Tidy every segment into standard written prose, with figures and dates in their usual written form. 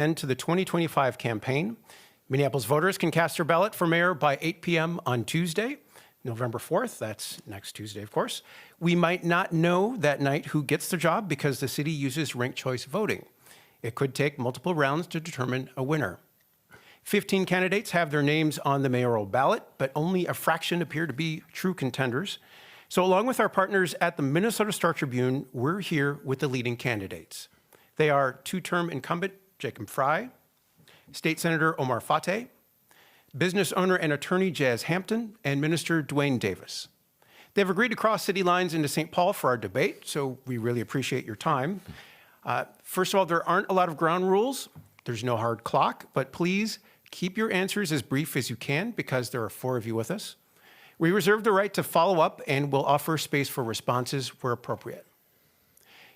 end to the 2025 campaign. Minneapolis voters can cast their ballot for mayor by 8 p.m. on Tuesday, November 4th. That's next Tuesday, of course. We might not know that night who gets the job because the city uses ranked choice voting. It could take multiple rounds to determine a winner. 15 candidates have their names on the mayoral ballot, but only a fraction appear to be true contenders. So along with our partners at the Minnesota Star Tribune, we're here with the leading candidates. They are two-term incumbent Jacob Fry, State Senator Omar Fateh, business owner and attorney Jazz Hampton, and Minister Dwayne Davis. They've agreed to cross city lines into St. Paul for our debate, so we really appreciate your time. First of all, there aren't a lot of ground rules. There's no hard clock, but please keep your answers as brief as you can because there are 4 of you with us. We reserve the right to follow up and will offer space for responses where appropriate.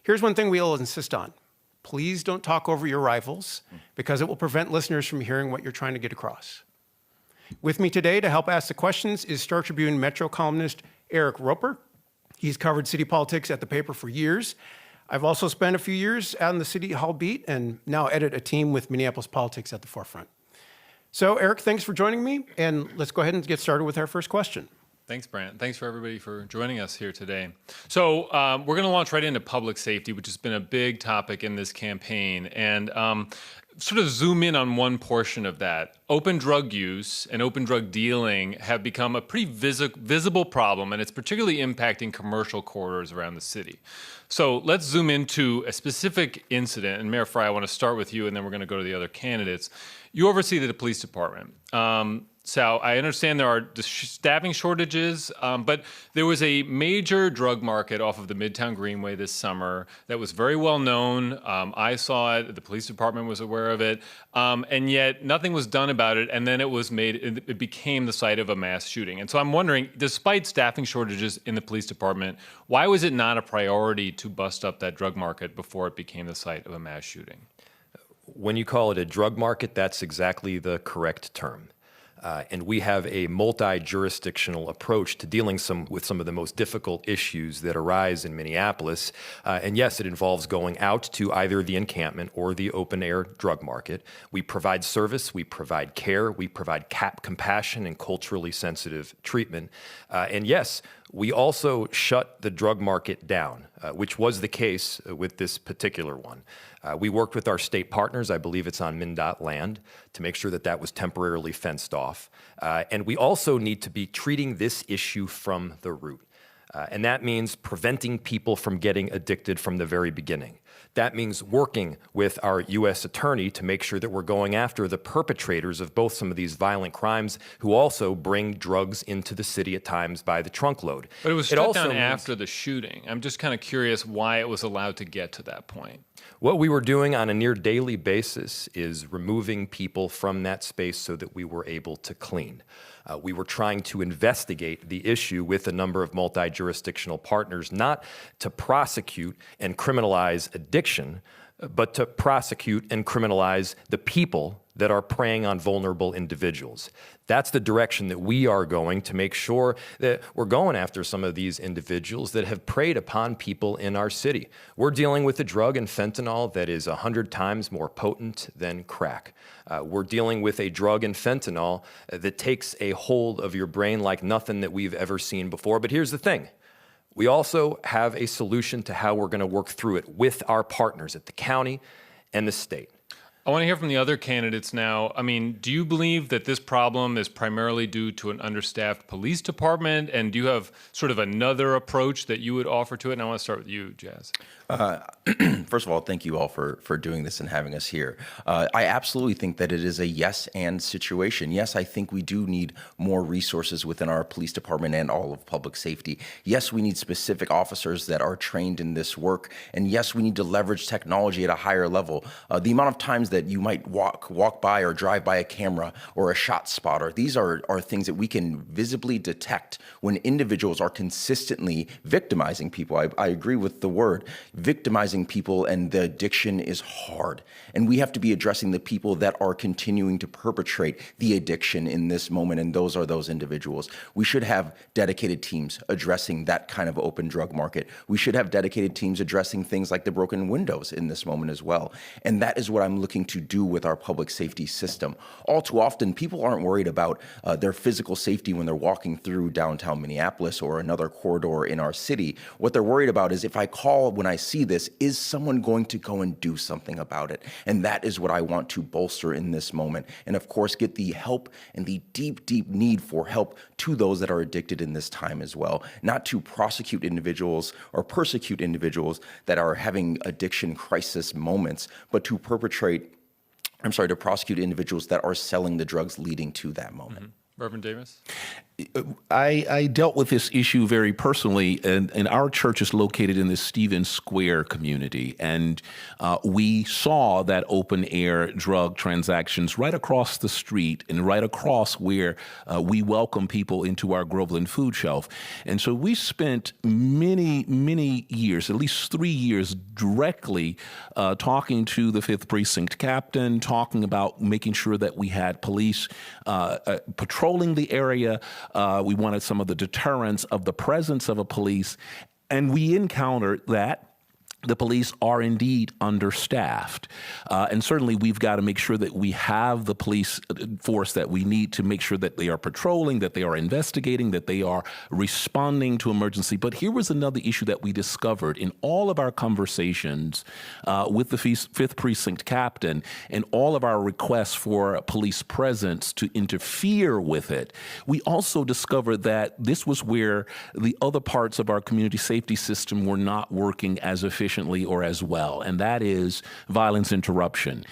Here's one thing we'll insist on. Please don't talk over your rivals because it will prevent listeners from hearing what you're trying to get across. With me today to help ask the questions is Star Tribune Metro columnist Eric Roper. He's covered city politics at the paper for years. I've also spent a few years out in the City Hall beat and now edit a team with Minneapolis politics at the forefront. So Eric, thanks for joining me, and let's go ahead and get started with our first question. Thanks, Brant. Thanks for everybody for joining us here today. So we're going to launch right into public safety, which has been a big topic in this campaign, and sort of zoom in on one portion of that. Open drug use and open drug dealing have become a pretty visible problem, and it's particularly impacting commercial corridors around the city. So let's zoom into a specific incident, and Mayor Fry, I want to start with you, and then we're going to go to the other candidates. You oversee the police department. So I understand there are staffing shortages, but there was a major drug market off of the Midtown Greenway this summer that was very well known. I saw it, the police department was aware of it, and yet nothing was done about it, and then it became the site of a mass shooting. And so I'm wondering, despite staffing shortages in the police department, why was it not a priority to bust up that drug market before it became the site of a mass shooting? When you call it a drug market, that's exactly the correct term. And we have a multi-jurisdictional approach to dealing with some of the most difficult issues that arise in Minneapolis. And yes, it involves going out to either the encampment or the open-air drug market. We provide service, we provide care, we provide compassion and culturally sensitive treatment. And yes, we also shut the drug market down, which was the case with this particular one. We worked with our state partners, I believe it's on MnDOT land, to make sure that that was temporarily fenced off. And we also need to be treating this issue from the root. And that means preventing people from getting addicted from the very beginning. That means working with our U.S. attorney to make sure that we're going after the perpetrators of both some of these violent crimes who also bring drugs into the city at times by the trunkload. But it was shut down after the shooting. I'm just kind of curious why it was allowed to get to that point. What we were doing on a near daily basis is removing people from that space so that we were able to clean. We were trying to investigate the issue with a number of multi-jurisdictional partners, not to prosecute and criminalize addiction, but to prosecute and criminalize the people that are preying on vulnerable individuals. That's the direction that we are going to make sure that we're going after some of these individuals that have preyed upon people in our city. We're dealing with a drug in fentanyl that is 100 times more potent than crack. We're dealing with a drug in fentanyl that takes a hold of your brain like nothing that we've ever seen before. But here's the thing. We also have a solution to how we're going to work through it with our partners at the county and the state. I want to hear from the other candidates now. I mean, do you believe that this problem is primarily due to an understaffed police department? And do you have sort of another approach that you would offer to it? And I want to start with you, Jazz. First of all, thank you all for doing this and having us here. I absolutely think that it is a yes and situation. Yes, I think we do need more resources within our police department and all of public safety. Yes, we need specific officers that are trained in this work. And yes, we need to leverage technology at a higher level. The amount of times that you might walk by or drive by a camera or a shot spotter, these are things that we can visibly detect when individuals are consistently victimizing people. I agree with the word. Victimizing people, and the addiction is hard. And we have to be addressing the people that are continuing to perpetrate the addiction in this moment, and those are those individuals. We should have dedicated teams addressing that kind of open drug market. We should have dedicated teams addressing things like the broken windows in this moment as well. And that is what I'm looking anything to do with our public safety system. All too often, people aren't worried about their physical safety when they're walking through downtown Minneapolis or another corridor in our city. What they're worried about is, if I call when I see this, is someone going to go and do something about it? And that is what I want to bolster in this moment. And of course, get the help and the deep, deep need for help to those that are addicted in this time as well. Not to prosecute individuals or persecute individuals that are having addiction crisis moments, but to prosecute individuals that are selling the drugs leading to that moment. Mm-hmm. Reverend Davis? I dealt with this issue very personally, and our church is located in the Stevens Square community, and we saw that open-air drug transactions right across the street and right across where we welcome people into our Groveland food shelf. And so we spent many, many years, at least 3 years, directly talking to the 5th Precinct captain, talking about making sure that we had police patrolling the area. We wanted some of the deterrence of the presence of a police, and we encountered that the police are indeed understaffed. And certainly we've got to make sure that we have the police force that we need to make sure that they are patrolling, that they are investigating, that they are responding to emergency. But here was another issue that we discovered in all of our conversations with the 5th Precinct captain and all of our requests for police presence to interfere with it. We also discovered that this was where the other parts of our community safety system were not working as efficiently or as well, and that is violence interruption.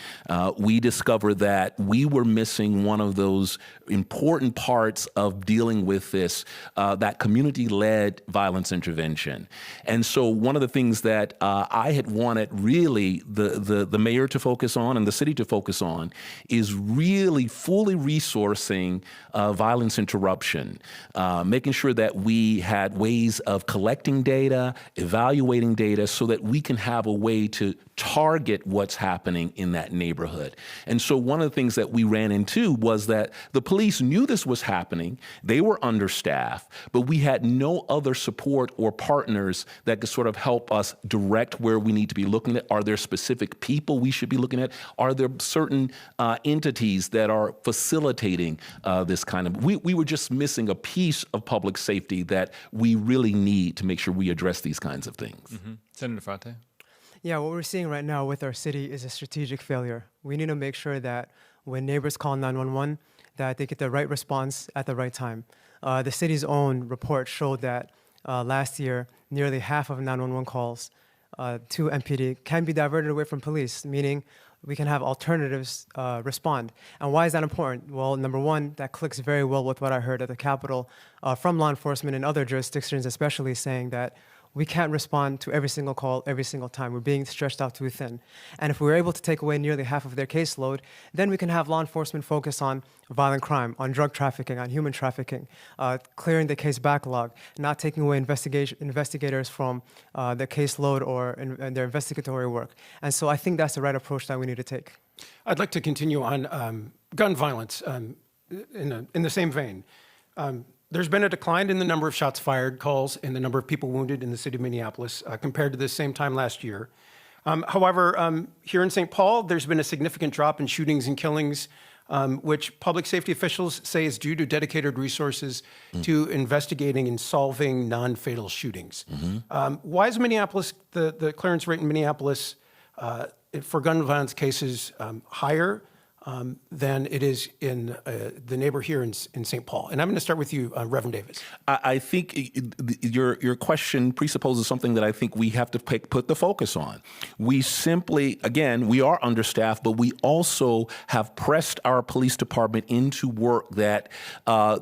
We discovered that we were missing one of those important parts of dealing with this, that community-led violence intervention. And so one of the things that I had wanted really the mayor to focus on and the city to focus on is really fully resourcing violence interruption, making sure that we had ways of collecting data, evaluating data, so that we can have a way to target what's happening in that neighborhood. And so one of the things that we ran into was that the police knew this was happening. They were understaffed, but we had no other support or partners that could sort of help us direct where we need to be looking at. Are there specific people we should be looking at? Are there certain entities that are facilitating this kind of, we were just missing a piece of public safety that we really need to make sure we address these kinds of things. Mm-hmm. Senator Frate? Yeah, what we're seeing right now with our city is a strategic failure. We need to make sure that when neighbors call 911, that they get the right response at the right time. The city's own report showed that last year, nearly half of 911 calls to MPD can be diverted away from police, meaning we can have alternatives respond. And why is that important? Well, number one, that clicks very well with what I heard at the Capitol from law enforcement and other jurisdictions, especially saying that we can't respond to every single call every single time. We're being stretched out too thin. And if we're able to take away nearly half of their caseload, then we can have law enforcement focus on violent crime, on drug trafficking, on human trafficking, clearing the case backlog, not taking away investigators from their caseload or in their investigatory work. And so I think that's the right approach that we need to take. I'd like to continue on gun violence in the same vein. There's been a decline in the number of shots fired calls and the number of people wounded in the city of Minneapolis compared to the same time last year. However, here in St. Paul, there's been a significant drop in shootings and killings, which public safety officials say is due to dedicated resources to investigating and solving non-fatal shootings. Why is Minneapolis, the clearance rate in Minneapolis for gun violence cases higher than it is in the neighbor here in St. Paul? And I'm going to start with you, Reverend Davis. I think your question presupposes something that I think we have to put the focus on. We simply, again, we are understaffed, but we also have pressed our police department into work that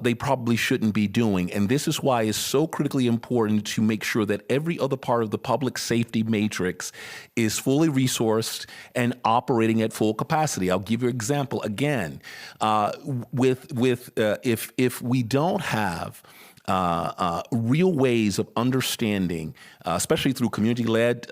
they probably shouldn't be doing. And this is why it's so critically important to make sure that every other part of the public safety matrix is fully resourced and operating at full capacity. I'll give you an example again. If we don't have real ways of understanding, especially through community-led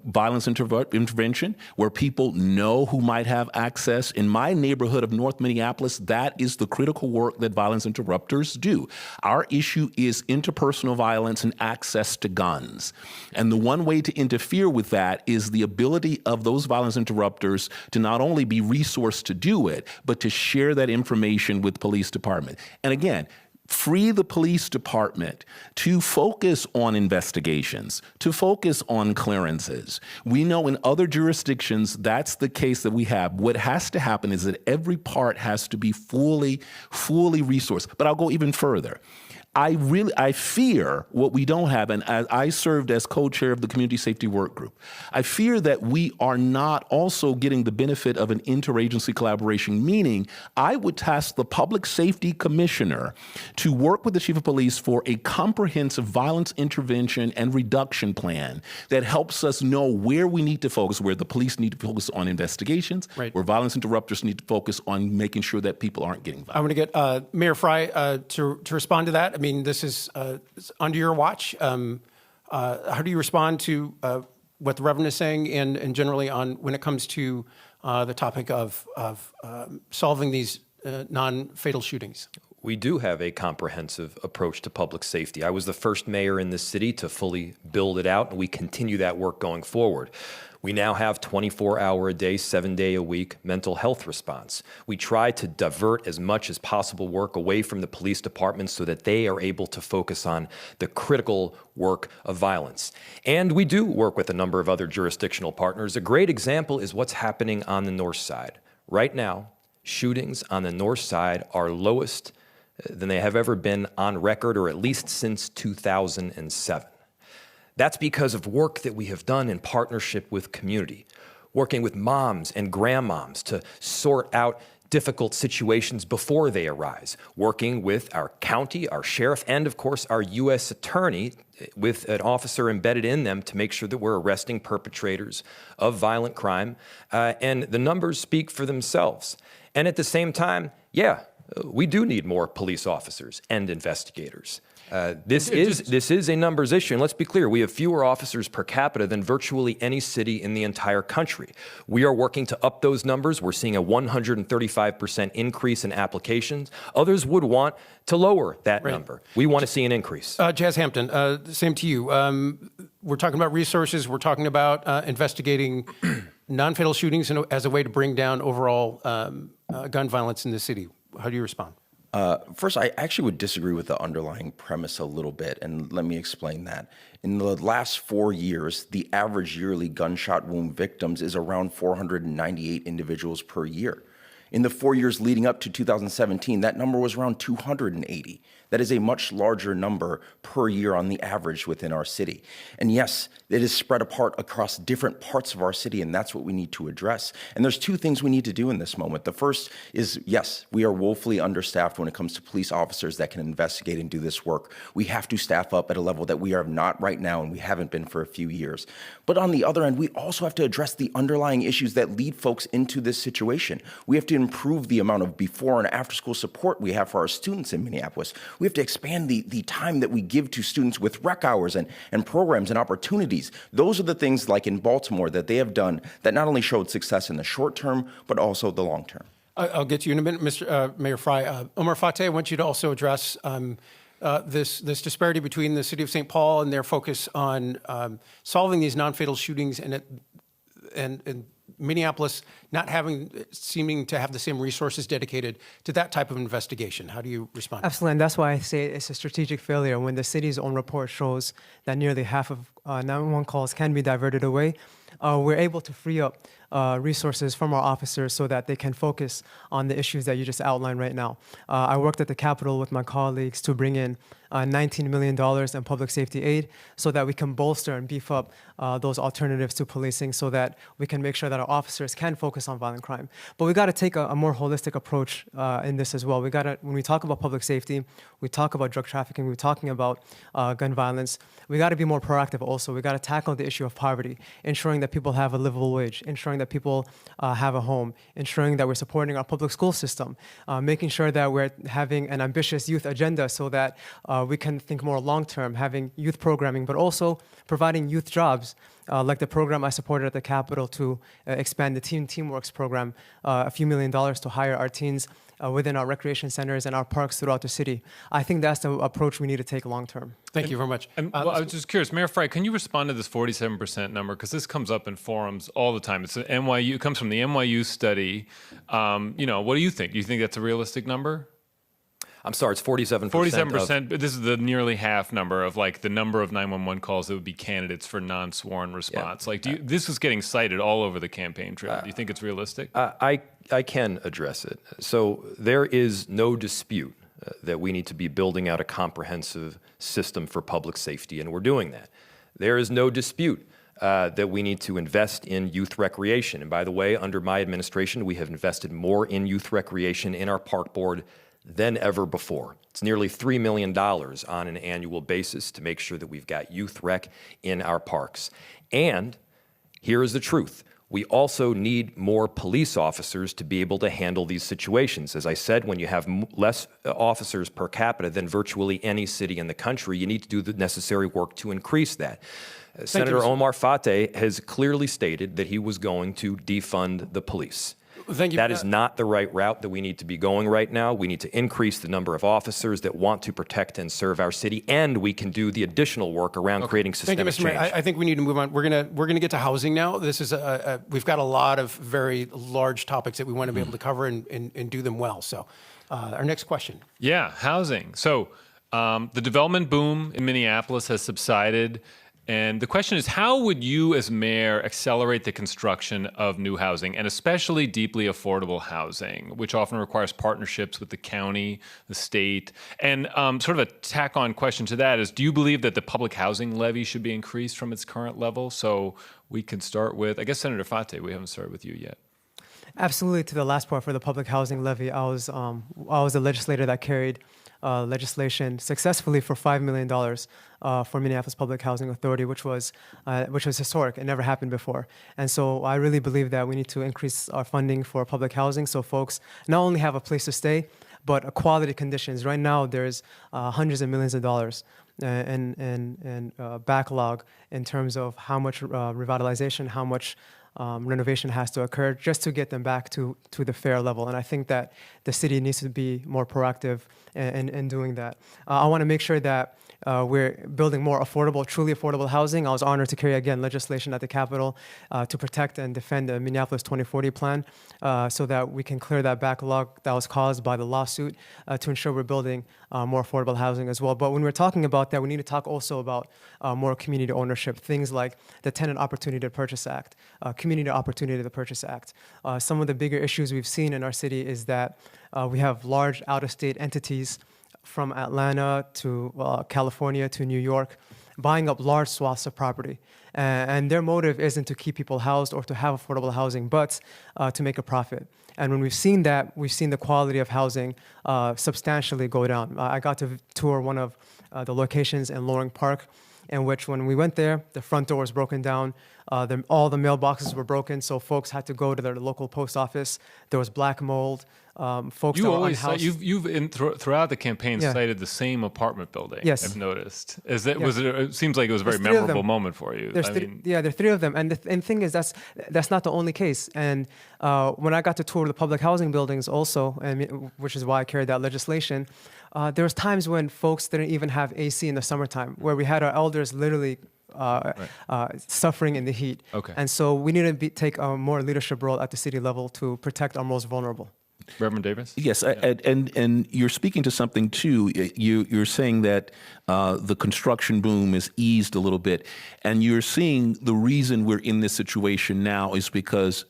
violence intervention, where people know who might have access. In my neighborhood of North Minneapolis, that is the critical work that violence interrupters do. Our issue is interpersonal violence and access to guns. And the one way to interfere with that is the ability of those violence interrupters to not only be resourced to do it, but to share that information with police department. And again, free the police department to focus on investigations, to focus on clearances. We know in other jurisdictions that's the case that we have. What has to happen is that every part has to be fully resourced. But I'll go even further. I fear what we don't have, and I served as co-chair of the Community Safety Work Group. I fear that we are not also getting the benefit of an interagency collaboration, meaning I would task the Public Safety Commissioner to work with the Chief of Police for a comprehensive violence intervention and reduction plan that helps us know where we need to focus, where the police need to focus on investigations, Right. where violence interrupters need to focus on making sure that people aren't getting violent. I want to get Mayor Fry to respond to that. I mean, this is under your watch. How do you respond to what the Reverend is saying, and generally on when it comes to the topic of solving these non-fatal shootings? We do have a comprehensive approach to public safety. I was the first mayor in this city to fully build it out, and we continue that work going forward. We now have 24-hour-a-day, 7-day-a-week mental health response. We try to divert as much as possible work away from the police departments so that they are able to focus on the critical work of violence. And we do work with a number of other jurisdictional partners. A great example is what's happening on the north side. Right now, shootings on the north side are lowest than they have ever been on record, or at least since 2007. That's because of work that we have done in partnership with community, working with moms and grandmoms to sort out difficult situations before they arise, working with our county, our sheriff, and of course our U.S. attorney with an officer embedded in them to make sure that we're arresting perpetrators of violent crime. And the numbers speak for themselves. And at the same time, we do need more police officers and investigators. This is a numbers issue, and let's be clear, we have fewer officers per capita than virtually any city in the entire country. We are working to up those numbers. We're seeing a 135% increase in applications. Others would want to lower that number. We want to see an increase. Jazz Hampton, same to you. We're talking about resources. We're talking about investigating non-fatal shootings as a way to bring down overall gun violence in the city. How do you respond? First, I actually would disagree with the underlying premise a little bit, and let me explain that. In the last 4 years, the average yearly gunshot wound victims is around 498 individuals per year. In the 4 years leading up to 2017, that number was around 280. That is a much larger number per year on the average within our city. And yes, it is spread apart across different parts of our city, and that's what we need to address. And there's two things we need to do in this moment. The first is, yes, we are woefully understaffed when it comes to police officers that can investigate and do this work. We have to staff up at a level that we are not right now, and we haven't been for a few years. But on the other end, we also have to address the underlying issues that lead folks into this situation. We have to improve the amount of before and after school support we have for our students in Minneapolis. We have to expand the time that we give to students with rec hours and programs and opportunities. Those are the things like in Baltimore that they have done that not only showed success in the short term, but also the long term. I'll get to you in a minute, Mr. Mayor Fry. Omar Fateh, I want you to also address this disparity between the city of St. Paul and their focus on solving these non-fatal shootings and Minneapolis not seeming to have the same resources dedicated to that type of investigation. How do you respond? Absolutely, and that's why I say it's a strategic failure when the city's own report shows that nearly half of 911 calls can be diverted away. We're able to free up resources from our officers so that they can focus on the issues that you just outlined right now. I worked at the Capitol with my colleagues to bring in $19 million in public safety aid so that we can bolster and beef up those alternatives to policing so that we can make sure that our officers can focus on violent crime. But we got to take a more holistic approach in this as well. When we talk about public safety, we talk about drug trafficking, we're talking about gun violence, we got to be more proactive also. We got to tackle the issue of poverty, ensuring that people have a livable wage, ensuring that people have a home, ensuring that we're supporting our public school system, making sure that we're having an ambitious youth agenda so that we can think more long-term, having youth programming, but also providing youth jobs, like the program I supported at the Capitol to expand the Teen Teamworks program, a few $1 million to hire our teens within our recreation centers and our parks throughout the city. I think that's the approach we need to take long-term. Thank you very much. And well, I was just curious, Mayor Frey, can you respond to this 47% number? Because this comes up in forums all the time. It's an NYU. It comes from the NYU study. What do you think? Do you think that's a realistic number? I'm sorry, it's 47%. 47%. But this is the nearly half number of like the number of 911 calls that would be candidates for non-sworn response. This is getting cited all over the campaign trail. Do you think it's realistic? I can address it. So there is no dispute that we need to be building out a comprehensive system for public safety, and we're doing that. There is no dispute that we need to invest in youth recreation. And by the way, under my administration, we have invested more in youth recreation in our park board than ever before. It's nearly $3 million on an annual basis to make sure that we've got youth rec in our parks. And here is the truth. We also need more police officers to be able to handle these situations. As I said, when you have less officers per capita than virtually any city in the country, you need to do the necessary work to increase that. Senator Omar Fateh has clearly stated that he was going to defund the police. Thank you. That is not the right route that we need to be going right now. We need to increase the number of officers that want to protect and serve our city, and we can do the additional work around creating systemic Thank you, Mr. change. Mayor. I think we need to move on. We're gonna get to housing now. This is we've got a lot of very large topics that we want to be able to cover and do them well. So, our next question. Yeah, housing. So the development boom in Minneapolis has subsided. And the question is, how would you as mayor accelerate the construction of new housing, and especially deeply affordable housing, which often requires partnerships with the county, the state? And sort of a tack-on question to that is, do you believe that the public housing levy should be increased from its current level? So we can start with, I guess, Senator Fateh, we haven't started with you yet. Absolutely. To the last part for the public housing levy, I was a legislator that carried legislation successfully for $5 million for Minneapolis Public Housing Authority, which was historic. It never happened before. And so I really believe that we need to increase our funding for public housing so folks not only have a place to stay, but quality conditions. Right now, there's hundreds of millions of dollars in backlog in terms of how much revitalization, how much renovation has to occur just to get them back to the fair level. And I think that the city needs to be more proactive in doing that. I want to make sure that we're building more affordable, truly affordable housing. I was honored to carry, again, legislation at the Capitol to protect and defend the Minneapolis 2040 plan so that we can clear that backlog that was caused by the lawsuit to ensure we're building more affordable housing as well. But when we're talking about that, we need to talk also about more community ownership, things like the Tenant Opportunity to Purchase Act, Community Opportunity to Purchase Act. Some of the bigger issues we've seen in our city is that we have large out-of-state entities from Atlanta to California to New York, buying up large swaths of property. And their motive isn't to keep people housed or to have affordable housing, but to make a profit. And when we've seen that, we've seen the quality of housing substantially go down. I got to tour one of the locations in Loring Park, in which when we went there, the front door was broken down, all the mailboxes were broken, so folks had to go to their local post office. There was black mold. Folks You that were always unhoused. throughout the campaign Yeah. cited the same apartment building. Yes. I've noticed. It seems like it was a very There's three of them. memorable moment for you. There are three of them, and the thing is that's not the only case. And when I got to tour the public housing buildings, also, which is why I carried that legislation, there was times when folks didn't even have AC in the summertime, where we had our elders literally suffering in the heat. Okay. And so we need to take a more leadership role at the city level to protect our most vulnerable. Reverend Davis? Yes, and you're speaking to something too. You're saying that the construction boom is eased a little bit, and you're seeing the reason we're in this situation now is because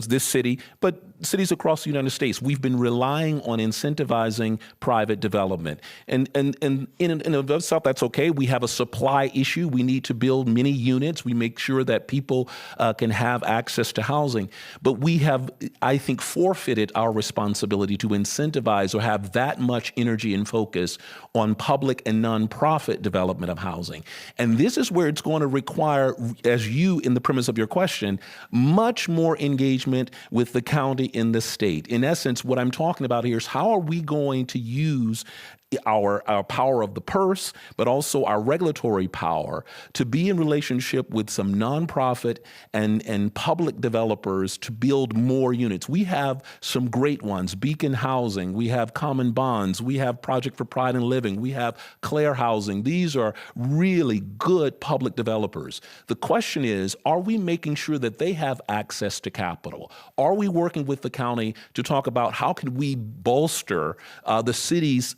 this city, but cities across the United States, we've been relying on incentivizing private development. And in and of itself, that's okay. We have a supply issue. We need to build many units. We make sure that people can have access to housing. But we have, I think, forfeited our responsibility to incentivize or have that much energy and focus on public and nonprofit development of housing. And this is where it's going to require, as you, in the premise of your question, much more engagement with the county in the state. In essence, what I'm talking about here is how are we going to use our power of the purse, but also our regulatory power to be in relationship with some nonprofit and public developers to build more units. We have some great ones, Beacon Housing, we have Common Bonds, we have Project for Pride and Living, we have Claire Housing. These are really good public developers. The question is, are we making sure that they have access to capital? Are we working with the county to talk about how can we bolster the city's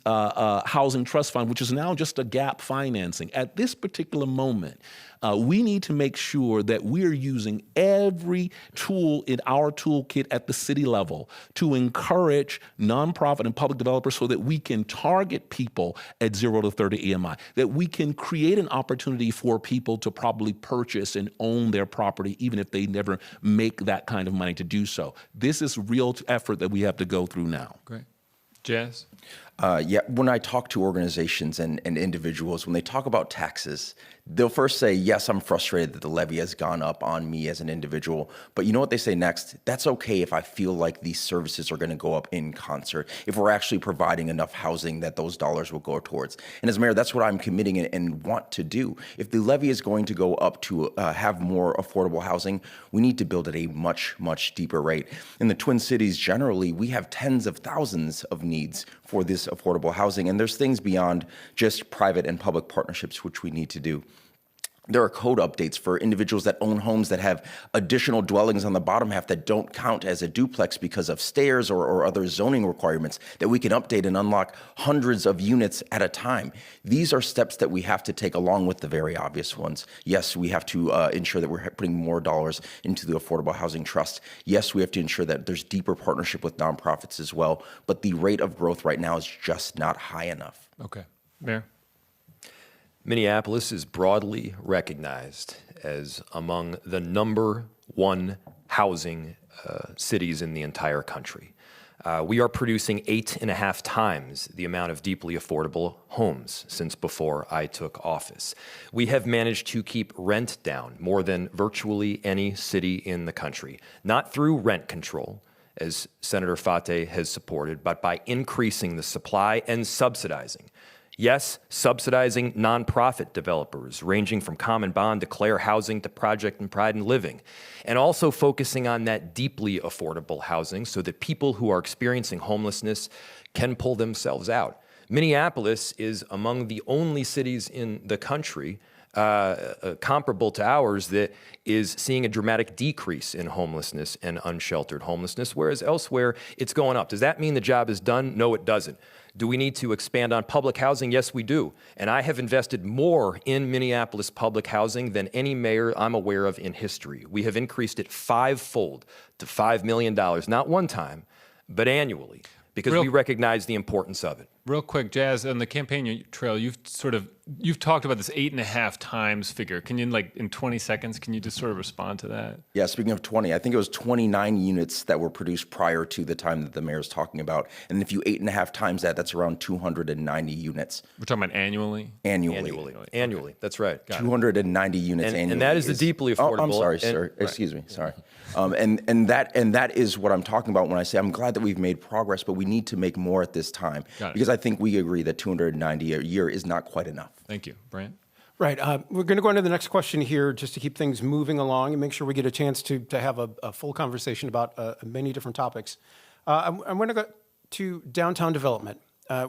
housing trust fund, which is now just a gap financing? At this particular moment, we need to make sure that we're using every tool in our toolkit at the city level to encourage nonprofit and public developers so that we can target people at 0 to 30 EMI, that we can create an opportunity for people to probably purchase and own their property, even if they never make that kind of money to do so. This is real effort that we have to go through now. Great. Jazz? Yeah, when I talk to organizations and individuals, when they talk about taxes, they'll first say, yes, I'm frustrated that the levy has gone up on me as an individual. But you know what they say next? That's okay if I feel like these services are going to go up in concert, if we're actually providing enough housing that those dollars will go towards. And as mayor, that's what I'm committing and want to do. If the levy is going to go up to have more affordable housing, we need to build at a much, much deeper rate. In the Twin Cities, generally, we have tens of thousands of needs for this affordable housing. And there's things beyond just private and public partnerships which we need to do. There are code updates for individuals that own homes that have additional dwellings on the bottom half that don't count as a duplex because of stairs or other zoning requirements that we can update and unlock hundreds of units at a time. These are steps that we have to take along with the very obvious ones. Yes, we have to ensure that we're putting more dollars into the Affordable Housing Trust. Yes, we have to ensure that there's deeper partnership with nonprofits as well. But the rate of growth right now is just not high enough. Okay. Mayor? Minneapolis is broadly recognized as among the #1 housing cities in the entire country. We are producing 8.5 times the amount of deeply affordable homes since before I took office. We have managed to keep rent down more than virtually any city in the country, not through rent control, as Senator Fate has supported, but by increasing the supply and subsidizing. Yes, subsidizing nonprofit developers, ranging from Common Bond to Claire Housing to Project and Pride and Living, and also focusing on that deeply affordable housing so that people who are experiencing homelessness can pull themselves out. Minneapolis is among the only cities in the country comparable to ours that is seeing a dramatic decrease in homelessness and unsheltered homelessness, whereas elsewhere it's going up. Does that mean the job is done? No, it doesn't. Do we need to expand on public housing? Yes, we do. And I have invested more in Minneapolis public housing than any mayor I'm aware of in history. We have increased it 5-fold to $5 million, not one time, but annually, because we recognize the importance of it. Real quick, Jazz, on the campaign trail, you've talked about this 8.5 times figure. Can you, in 20 seconds, can you just sort of respond to that? Yeah, speaking of 20, I think it was 29 units that were produced prior to the time that the mayor's talking about. And if you 8.5 times that, that's around 290 units. We're talking about annually? Annually, that's right. 290 units annually. And that is the deeply affordable. Oh, I'm sorry, sir. Excuse me. Sorry. And that is what I'm talking about when I say I'm glad that we've made progress, but we need to make more at this time. Because I think we agree that 290 a year is not quite enough. Thank you. Brant? Right. We're going to go on to the next question here just to keep things moving along and make sure we get a chance to have a full conversation about many different topics. I'm going to go to downtown development.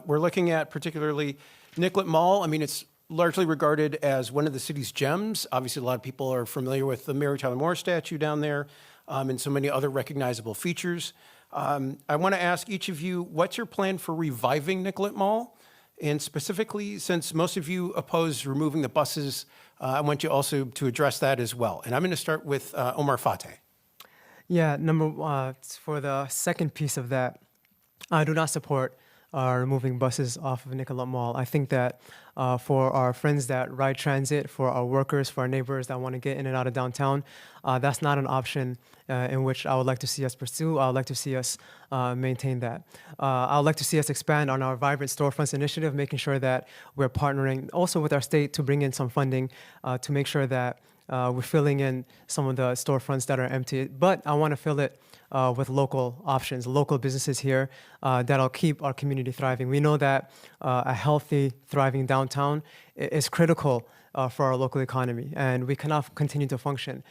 We're looking at particularly Nicollet Mall. I mean, it's largely regarded as one of the city's gems. Obviously, a lot of people are familiar with the Mary Tyler Moore statue down there and so many other recognizable features. I want to ask each of you, what's your plan for reviving Nicollet Mall? And specifically, since most of you oppose removing the buses, I want you also to address that as well. And I'm going to start with Omar Fateh. Yeah, for the second piece of that, I do not support removing buses off of Nicollet Mall. I think that for our friends that ride transit, for our workers, for our neighbors that want to get in and out of downtown, that's not an option in which I would like to see us pursue. I would like to see us maintain that. I would like to see us expand on our Vibrant Storefronts initiative, making sure that we're partnering also with our state to bring in some funding to make sure that we're filling in some of the storefronts that are empty. But I want to fill it with local options, local businesses here that'll keep our community thriving. We know that a healthy, thriving downtown is critical for our local economy, and we cannot continue to function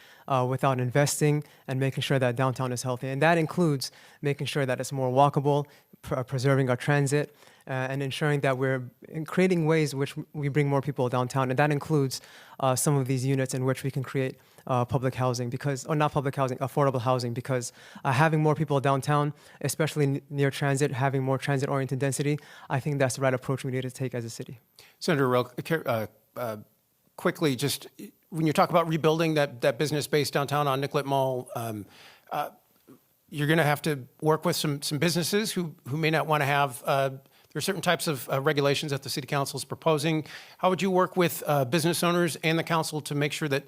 without investing and making sure that downtown is healthy. And that includes making sure that it's more walkable, preserving our transit, and ensuring that we're creating ways which we bring more people downtown. And that includes some of these units in which we can create public housing, not public housing, affordable housing, because having more people downtown, especially near transit, having more transit-oriented density, I think that's the right approach we need to take as a city. Senator, quickly, just when you talk about rebuilding that business base downtown on Nicollet Mall, you're going to have to work with some businesses who may not want to have. There are certain types of regulations that the city council is proposing. How would you work with business owners and the council to make sure that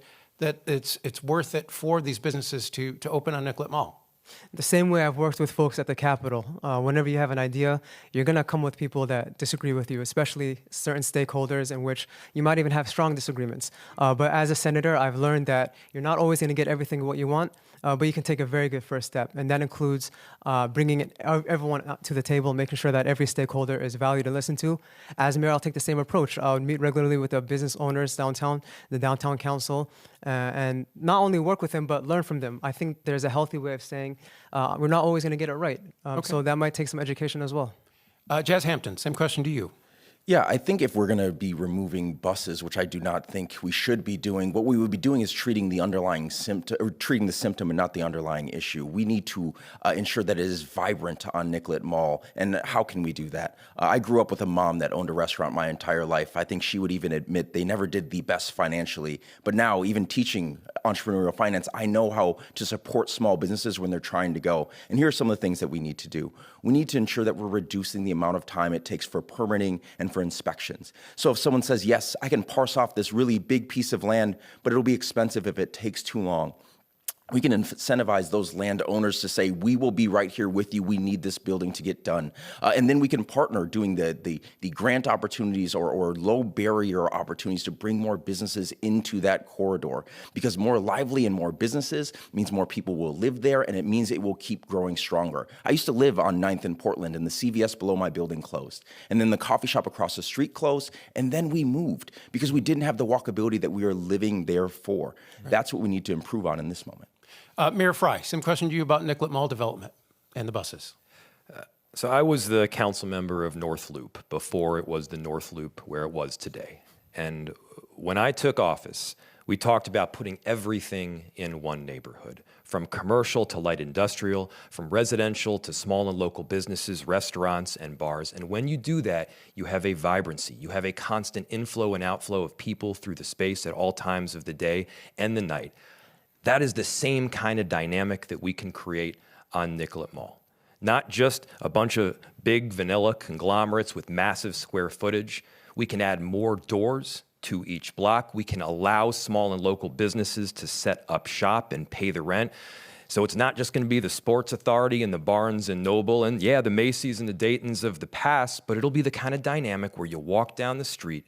it's worth it for these businesses to open on Nicollet Mall? The same way I've worked with folks at the Capitol. Whenever you have an idea, you're going to come with people that disagree with you, especially certain stakeholders in which you might even have strong disagreements. But as a senator, I've learned that you're not always going to get everything what you want, but you can take a very good first step. And that includes bringing everyone to the table, making sure that every stakeholder is valued and listened to. As mayor, I'll take the same approach. I would meet regularly with the business owners downtown, the downtown council, and not only work with them, but learn from them. I think there's a healthy way of saying we're not always going to get it right. So that might take some education as well. Jazz Hampton, same question to you. Yeah, I think if we're going to be removing buses, which I do not think we should be doing, what we would be doing is treating the underlying symptom, or treating the symptom and not the underlying issue. We need to ensure that it is vibrant on Nicollet Mall. And how can we do that? I grew up with a mom that owned a restaurant my entire life. I think she would even admit they never did the best financially. But now, even teaching entrepreneurial finance, I know how to support small businesses when they're trying to go. And here are some of the things that we need to do. We need to ensure that we're reducing the amount of time it takes for permitting and for inspections. So if someone says, yes, I can parse off this really big piece of land, but it'll be expensive if it takes too long, we can incentivize those landowners to say, we will be right here with you. We need this building to get done. And then we can partner doing the grant opportunities or low barrier opportunities to bring more businesses into that corridor. Because more lively and more businesses means more people will live there, and it means it will keep growing stronger. I used to live on 9th and Portland, and the CVS below my building closed. And then the coffee shop across the street closed, and then we moved because we didn't have the walkability that we are living there for. Right. That's what we need to improve on in this moment. Mayor Fry, same question to you about Nicollet Mall development and the buses. So I was the council member of North Loop before it was the North Loop where it was today. And when I took office, we talked about putting everything in one neighborhood, from commercial to light industrial, from residential to small and local businesses, restaurants, and bars. And when you do that, you have a vibrancy. You have a constant inflow and outflow of people through the space at all times of the day and the night. That is the same kind of dynamic that we can create on Nicollet Mall. Not just a bunch of big vanilla conglomerates with massive square footage. We can add more doors to each block. We can allow small and local businesses to set up shop and pay the rent. So it's not just going to be the Sports Authority and the Barnes and Noble and, yeah, the Macy's and the Daytons of the past, but it'll be the kind of dynamic where you walk down the street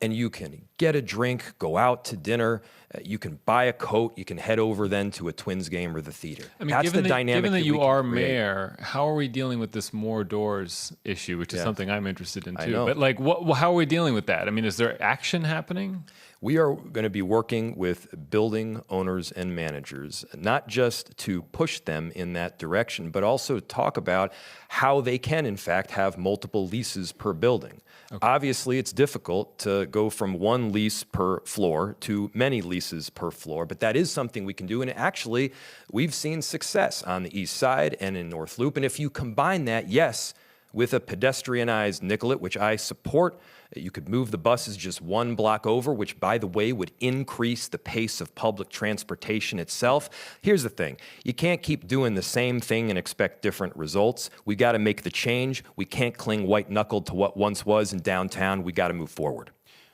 and you can get a drink, go out to dinner, you can buy a coat, you can head over then to a Twins game or the theater. I mean, that's the dynamic given that you we can are create. mayor, how are we dealing with this more doors issue, which is something I'm interested in I too? know. But like, how are we dealing with that? I mean, is there action happening? We are going to be working with building owners and managers, not just to push them in that direction, but also talk about how they can, in fact, have multiple leases per building. Okay. Obviously, it's difficult to go from one lease per floor to many leases per floor, but that is something we can do. And actually, we've seen success on the East Side and in North Loop. And if you combine that, yes, With a pedestrianized Nicollet, which I support, you could move the buses just one block over, which, by the way, would increase the pace of public transportation itself. Here's the thing. You can't keep doing the same thing and expect different results. We got to make the change. We can't cling white-knuckled to what once was in downtown. We got to move forward.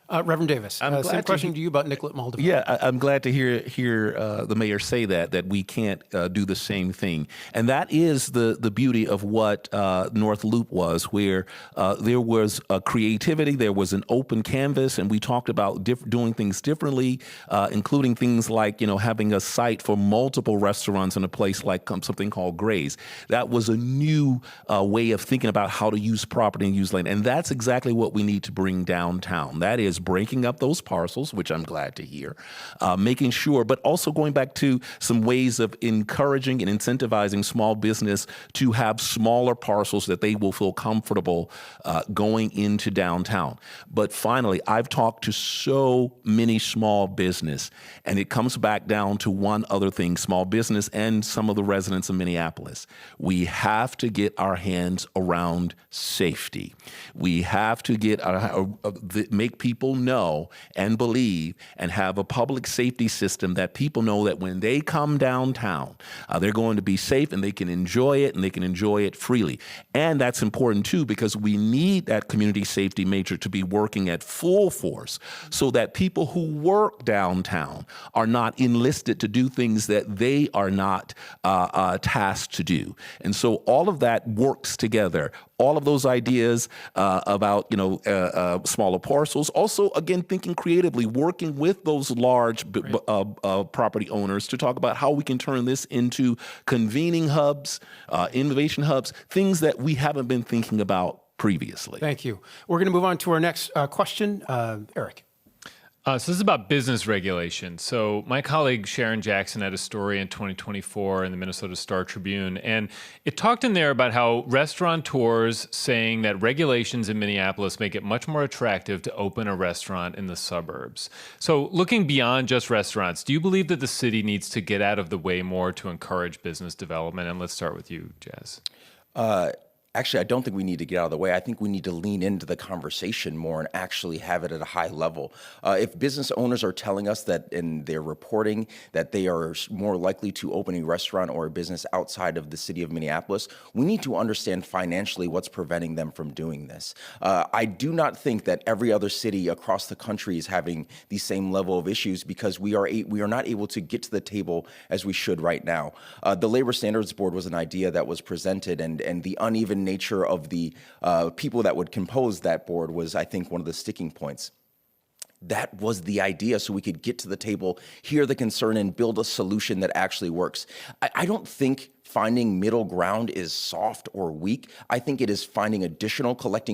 Reverend Davis, same glad question to you about Nicollet Mall development. Yeah, I'm glad to hear the mayor say that we can't do the same thing, and that is the beauty of what North Loop was, where there was creativity, there was an open canvas, and we talked about doing things differently, including things like having a site for multiple restaurants in a place like something called Gray's. That was a new way of thinking about how to use property and use land, and that's exactly what we need to bring downtown. That is breaking up those parcels, which I'm glad to hear, making sure, but also going back to some ways of encouraging and incentivizing small business to have smaller parcels that they will feel comfortable going into downtown. But finally, I've talked to so many small business, and it comes back down to one other thing, small business and some of the residents of Minneapolis. We have to get our hands around safety. We have to get make people know and believe and have a public safety system that people know that when they come downtown, they're going to be safe and they can enjoy it, and they can enjoy it freely. And that's important too, because we need that community safety major to be working at full force so that people who work downtown are not enlisted to do things that they are not tasked to do. And so all of that works together. All of those ideas about smaller parcels. Also, again, thinking creatively, working with those large property owners to talk about how we can turn this into convening hubs, innovation hubs, things that we haven't been thinking about previously. Thank you. We're going to move on to our next question. Eric. So this is about business regulation. So my colleague Sharon Jackson had a story in 2024 in the Minnesota Star Tribune, and it talked in there about how restaurateurs saying that regulations in Minneapolis make it much more attractive to open a restaurant in the suburbs. So looking beyond just restaurants, do you believe that the city needs to get out of the way more to encourage business development? And let's start with you, Jazz. Actually, I don't think we need to get out of the way. I think we need to lean into the conversation more and actually have it at a high level. If business owners are telling us that in their reporting that they are more likely to open a restaurant or a business outside of the city of Minneapolis, we need to understand financially what's preventing them from doing this. I do not think that every other city across the country is having the same level of issues because we are not able to get to the table as we should right now. The Labor Standards Board was an idea that was presented, and the uneven nature of the people that would compose that board was, I think, one of the sticking points. That was the idea, so we could get to the table, hear the concern, and build a solution that actually works. I don't think finding middle ground is soft or weak. I think it is collecting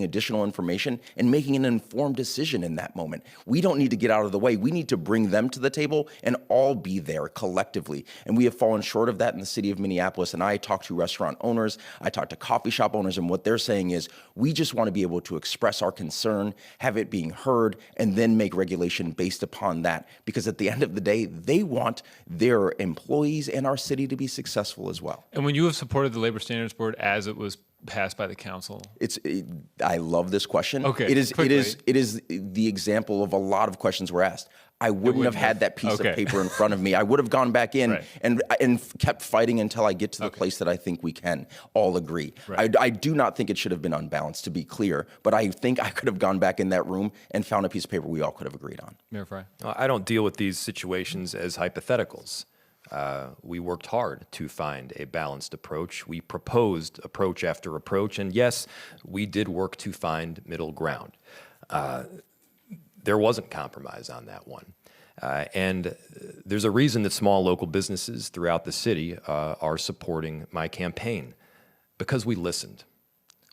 additional information and making an informed decision in that moment. We don't need to get out of the way. We need to bring them to the table and all be there collectively. And we have fallen short of that in the city of Minneapolis. And I talk to restaurant owners, I talk to coffee shop owners, and what they're saying is, we just want to be able to express our concern, have it being heard, and then make regulation based upon that. Because at the end of the day, they want their employees and our city to be successful as well. And when you have supported the Labor Standards Board as it was passed by the council? I love this question. Okay, It is the example of a lot of questions were asked. I wouldn't have had that piece of paper in front of me. I would have gone back in and kept fighting until I get to the place that I think we can all agree. Right. I do not think it should have been unbalanced, to be clear, but I think I could have gone back in that room and found a piece of paper we all could have agreed on. Mayor Frey? I don't deal with these situations as hypotheticals. We worked hard to find a balanced approach. We proposed approach after approach, and yes, we did work to find middle ground. There wasn't compromise on that one. And there's a reason that small local businesses throughout the city are supporting my campaign, because we listened.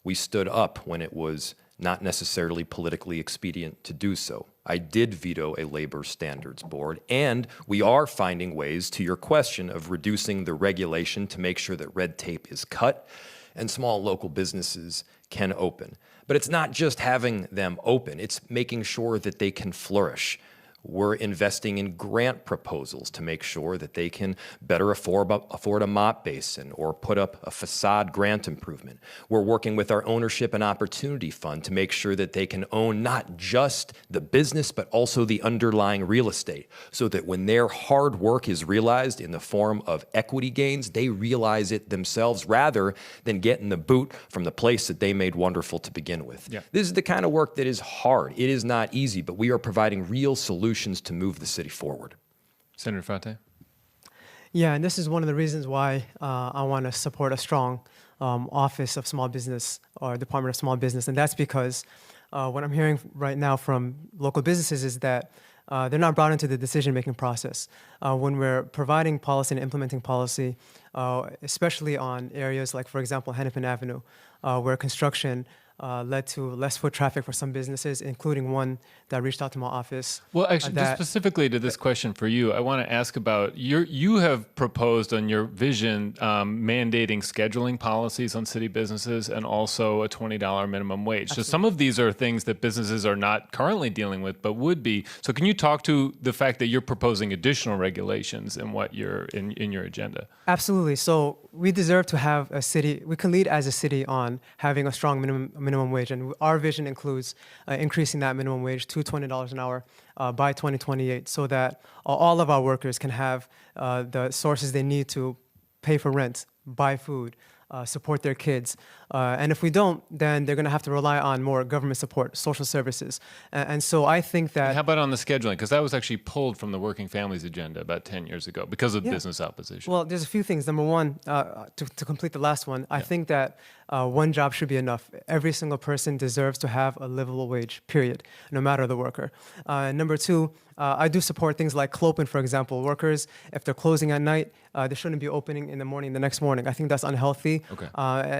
We stood up when it was not necessarily politically expedient to do so. I did veto a labor standards board, and we are finding ways, to your question, of reducing the regulation to make sure that red tape is cut and small local businesses can open. But it's not just having them open, it's making sure that they can flourish. We're investing in grant proposals to make sure that they can better afford a mop basin or put up a facade grant improvement. We're working with our Ownership and Opportunity Fund to make sure that they can own not just the business, but also the underlying real estate, so that when their hard work is realized in the form of equity gains, they realize it themselves rather than getting the boot from the place that they made wonderful to begin with. Yeah. This is the kind of work that is hard. It is not easy, but we are providing real solutions to move the city forward. Senator Fate? Yeah, and this is one of the reasons why I want to support a strong Office of Small Business or Department of Small Business, and that's because what I'm hearing right now from local businesses is that they're not brought into the decision-making process. When we're providing policy and implementing policy, especially on areas like, for example, Hennepin Avenue, where construction led to less foot traffic for some businesses, including one that reached out to my office. Well, actually, just specifically to this question for you, I want to ask about you have proposed on your vision mandating scheduling policies on city businesses and also a $20 minimum wage. Absolutely. So some of these are things that businesses are not currently dealing with, but would be. So can you talk to the fact that you're proposing additional regulations in what you're in your agenda? Absolutely. So we deserve to have a city, we can lead as a city on having a strong minimum wage. And our vision includes increasing that minimum wage to $20 an hour by 2028 so that all of our workers can have the sources they need to pay for rent, buy food, support their kids. And if we don't, then they're going to have to rely on more government support, social services. And so I think that... How about on the scheduling? Because that was actually pulled from the Working Families agenda about 10 years ago because of business opposition. Well, there's a few things. Number one, to complete the last one, I think that one job should be enough. Every single person deserves to have a livable wage, period, no matter the worker. Number two, I do support things like clopen, for example. Workers, if they're closing at night, they shouldn't be opening in the morning the next morning. I think that's unhealthy. Okay.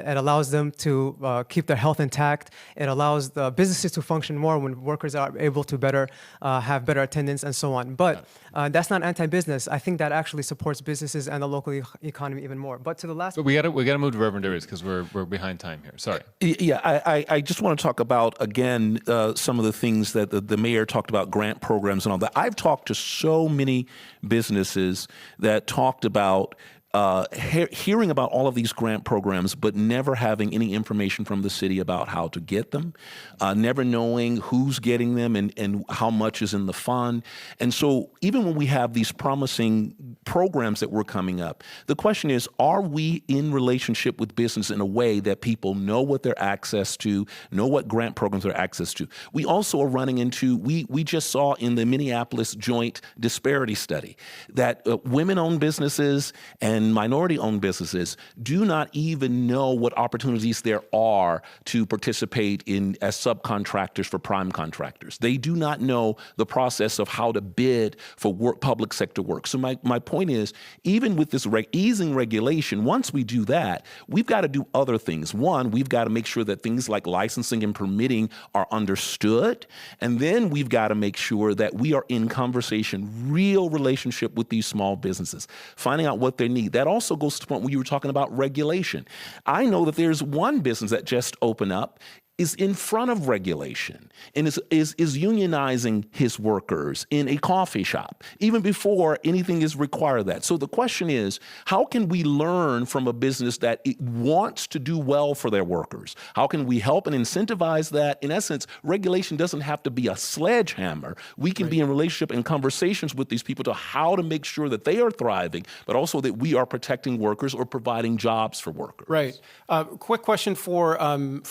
It allows them to keep their health intact. It allows the businesses to function more when workers are able to have better attendance and so on. But that's not anti-business. I think that actually supports businesses and the local economy even more. But to the last... But we got to move to Reverend Darius because we're behind time here. Sorry. Yeah, I just want to talk about, again, some of the things that the mayor talked about, grant programs and all that. I've talked to so many businesses that talked about hearing about all of these grant programs, but never having any information from the city about how to get them, never knowing who's getting them and how much is in the fund. And so even when we have these promising programs that were coming up, the question is, are we in relationship with business in a way that people know what they're access to, know what grant programs they're access to? We also are running into, we just saw in the Minneapolis joint disparity study that women-owned businesses and minority-owned businesses do not even know what opportunities there are to participate in as subcontractors for prime contractors. They do not know the process of how to bid for public sector work. So my point is, even with this easing regulation, once we do that, we've got to do other things. One, we've got to make sure that things like licensing and permitting are understood. And then we've got to make sure that we are in conversation, real relationship with these small businesses, finding out what they need. That also goes to the point where you were talking about regulation. I know that there's one business that just opened up, is in front of regulation and is unionizing his workers in a coffee shop, even before anything is required of that. So the question is, how can we learn from a business that wants to do well for their workers? How can we help and incentivize that? In essence, regulation doesn't have to be a sledgehammer. We can be in relationship and conversations with these people to how to make sure that they are thriving, but also that we are protecting workers or providing jobs for workers. Right. Quick question for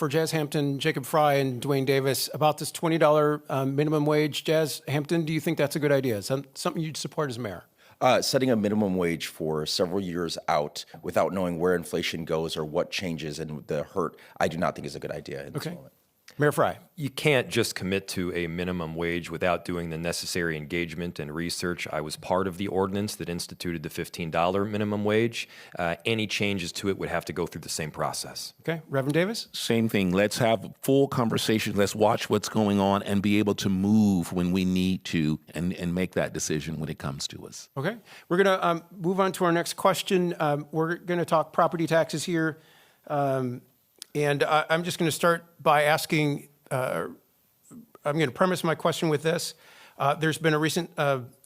Jazz Hampton, Jacob Fry, and Dwayne Davis about this $20 minimum wage. Jazz Hampton, do you think that's a good idea? Is that something you'd support as mayor? Setting a minimum wage for several years out without knowing where inflation goes or what changes and the hurt, I do not think is a good idea in this moment. Mayor Fry. You can't just commit to a minimum wage without doing the necessary engagement and research. I was part of the ordinance that instituted the $15 minimum wage. Any changes to it would have to go through the same process. Okay. Reverend Davis? Same thing. Let's have full conversation. Let's watch what's going on and be able to move when we need to and make that decision when it comes to us. Okay. We're going to move on to our next question. We're going to talk property taxes here. And I'm just going to start by asking, I'm going to premise my question with this. There's been a recent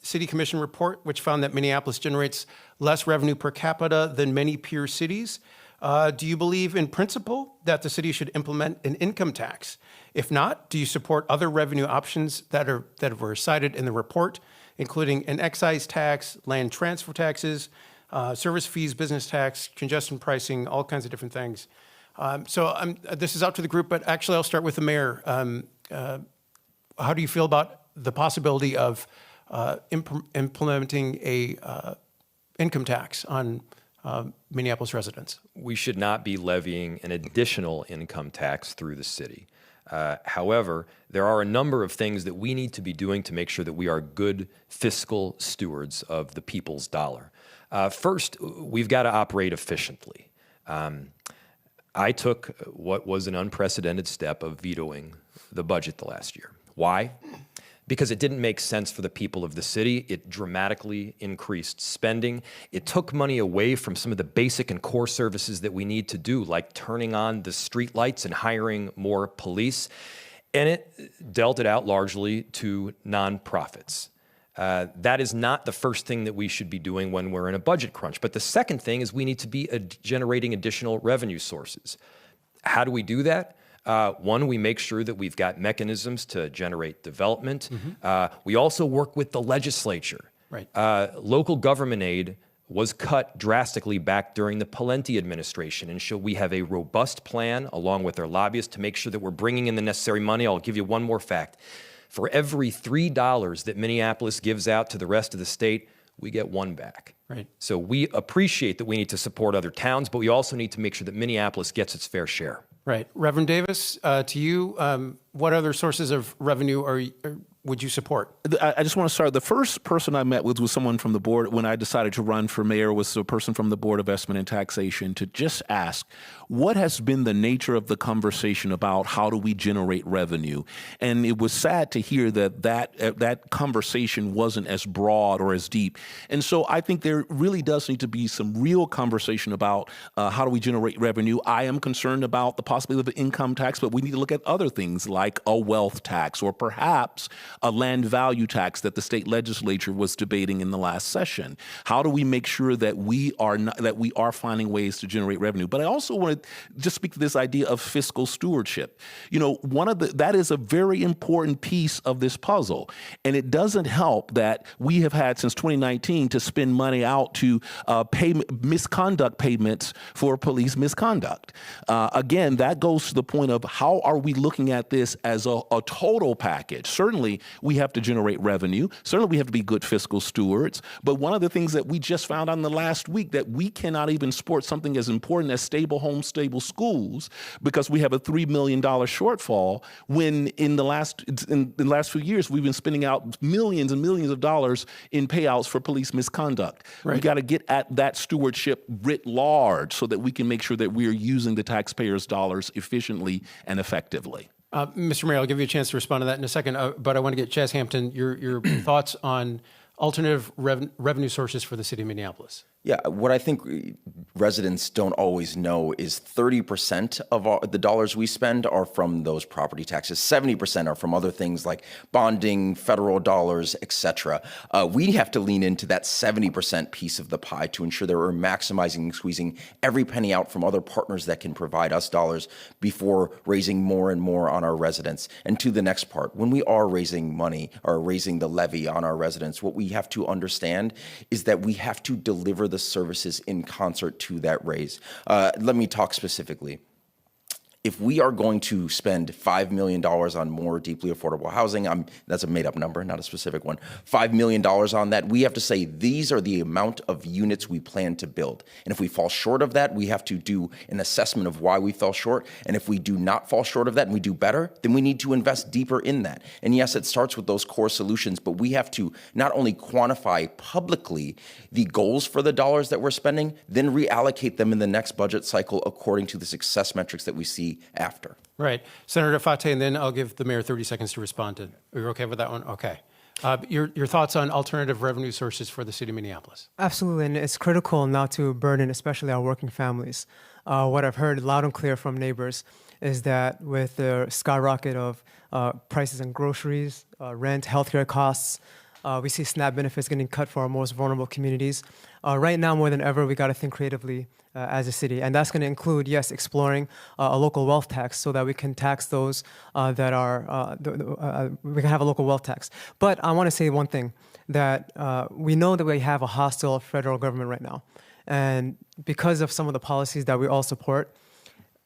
City Commission report which found that Minneapolis generates less revenue per capita than many peer cities. Do you believe in principle that the city should implement an income tax? If not, do you support other revenue options that were cited in the report, including an excise tax, land transfer taxes, service fees, business tax, congestion pricing, all kinds of different things? This is out to the group, but actually I'll start with the mayor. How do you feel about the possibility of implementing a income tax on Minneapolis residents? We should not be levying an additional income tax through the city. However, there are a number of things that we need to be doing to make sure that we are good fiscal stewards of the people's dollar. First, we've got to operate efficiently. I took what was an unprecedented step of vetoing the budget the last year. Why? Because it didn't make sense for the people of the city. It dramatically increased spending. It took money away from some of the basic and core services that we need to do, like turning on the street lights and hiring more police. And it dealt it out largely to nonprofits. That is not the first thing that we should be doing when we're in a budget crunch. But the second thing is we need to be generating additional revenue sources. How do we do that? One, we make sure that we've got mechanisms to generate development. We also work with the legislature. Right. Local government aid was cut drastically back during the Pawlenty administration, and so we have a robust plan along with our lobbyists to make sure that we're bringing in the necessary money. I'll give you one more fact. For every $3 that Minneapolis gives out to the rest of the state, we get one back. Right. So we appreciate that we need to support other towns, but we also need to make sure that Minneapolis gets its fair share. Right. Reverend Davis, to you, what other sources of revenue would you support? I just want to start. The first person I met with was someone from the board when I decided to run for mayor, was a person from the Board of Estimate and Taxation, to just ask, what has been the nature of the conversation about how do we generate revenue? And it was sad to hear that conversation wasn't as broad or as deep. And so I think there really does need to be some real conversation about how do we generate revenue. I am concerned about the possibility of an income tax, but we need to look at other things like a wealth tax or perhaps a land value tax that the state legislature was debating in the last session. How do we make sure that we are finding ways to generate revenue? But I also want to just speak to this idea of fiscal stewardship. You know, that is a very important piece of this puzzle, and it doesn't help that we have had since 2019 to spend money out to pay misconduct payments for police misconduct. Again, that goes to the point of how are we looking at this as a total package? Certainly, we have to generate revenue. Certainly, we have to be good fiscal stewards. But one of the things that we just found out in the last week, that we cannot even support something as important as stable homes, stable schools, because we have a $3 million shortfall, when in the last few years, we've been spending out millions and millions of dollars in payouts for police misconduct. Right. We got to get at that stewardship writ large so that we can make sure that we are using the taxpayers' dollars efficiently and effectively. Mr. Mayor, I'll give you a chance to respond to that in a second, but I want to get Chaz Hampton, your thoughts on alternative revenue sources for the city of Minneapolis. Yeah, what I think residents don't always know is 30% of the dollars we spend are from those property taxes. 70% are from other things like bonding, federal dollars, etc. We have to lean into that 70% piece of the pie to ensure that we're maximizing and squeezing every penny out from other partners that can provide us dollars before raising more and more on our residents. And to the next part, when we are raising money or raising the levy on our residents, what we have to understand is that we have to deliver the services in concert to that raise. Let me talk specifically. If we are going to spend $5 million on more deeply affordable housing, that's a made-up number, not a specific one, $5 million on that, we have to say these are the amount of units we plan to build. And if we fall short of that, we have to do an assessment of why we fell short. And if we do not fall short of that and we do better, then we need to invest deeper in that. And yes, it starts with those core solutions, but we have to not only quantify publicly the goals for the dollars that we're spending, then reallocate them in the next budget cycle according to the success metrics that we see after. Right. Senator Fate, and then I'll give the mayor 30 seconds to respond to. Are you okay with that one? Okay. Your thoughts on alternative revenue sources for the city of Minneapolis? Absolutely, and it's critical not to burden especially our working families. what I've heard loud and clear from neighbors is that with the skyrocket of prices in groceries, rent, healthcare costs, we see SNAP benefits getting cut for our most vulnerable communities. Right now, more than ever, we got to think creatively as a city. And that's going to include, yes, exploring a local wealth tax so that we can tax those that are, we can have a local wealth tax. But I want to say one thing, that we know that we have a hostile federal government right now. And because of some of the policies that we all support,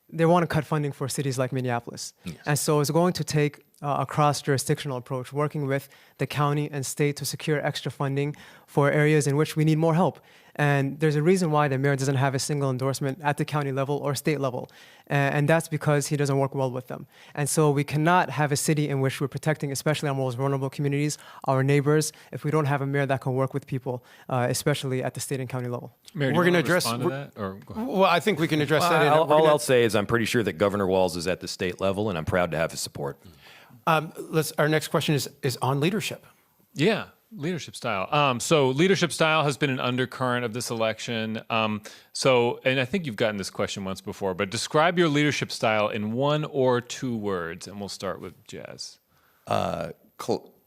they want to cut funding for cities like Minneapolis. Yes. And so it's going to take a cross-jurisdictional approach, working with the county and state to secure extra funding for areas in which we need more help. And there's a reason why the mayor doesn't have a single endorsement at the county level or state level. And that's because he doesn't work well with them. And so we cannot have a city in which we're protecting, especially our most vulnerable communities, our neighbors, if we don't have a mayor that can work with people, especially at the state and county level. Mayor, We're do you going to wanna address. respond to that? Or go ahead. Well, I think we can address that. All I'll say is I'm pretty sure that Governor Walz is at the state level, and I'm proud to have his support. Our next question is on leadership. Yeah, leadership style. So leadership style has been an undercurrent of this election. And I think you've gotten this question once before, but describe your leadership style in 1 or 2 words, and we'll start with Jazz. 1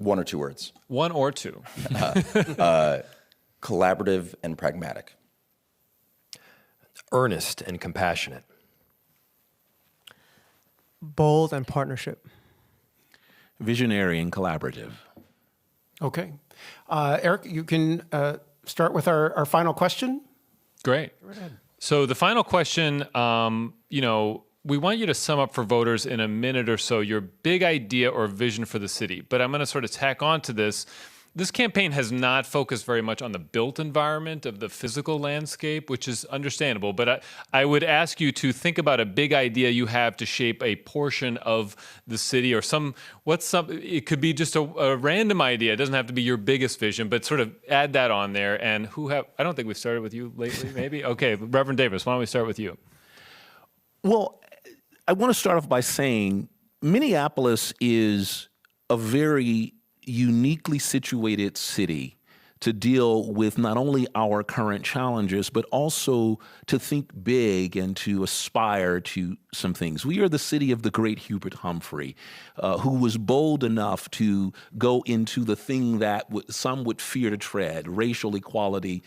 or 2 words. 1 or 2. Collaborative and pragmatic. Earnest and compassionate. Bold and partnership. Visionary and collaborative. Okay. Eric, you can start with our final question. Great. So the final question, we want you to sum up for voters in a minute or so your big idea or vision for the city. But I'm going to sort of tack on to this. This campaign has not focused very much on the built environment of the physical landscape, which is understandable. But I would ask you to think about a big idea you have to shape a portion of the city, or it could be just a random idea. It doesn't have to be your biggest vision, but sort of add that on there. And I don't think we've started with you lately, maybe? Okay, Reverend Davis, why don't we start with you? Well, I want to start off by saying Minneapolis is a very uniquely situated city to deal with not only our current challenges, but also to think big and to aspire to some things. We are the city of the great Hubert Humphrey, who was bold enough to go into the thing that some would fear to tread, racial equality,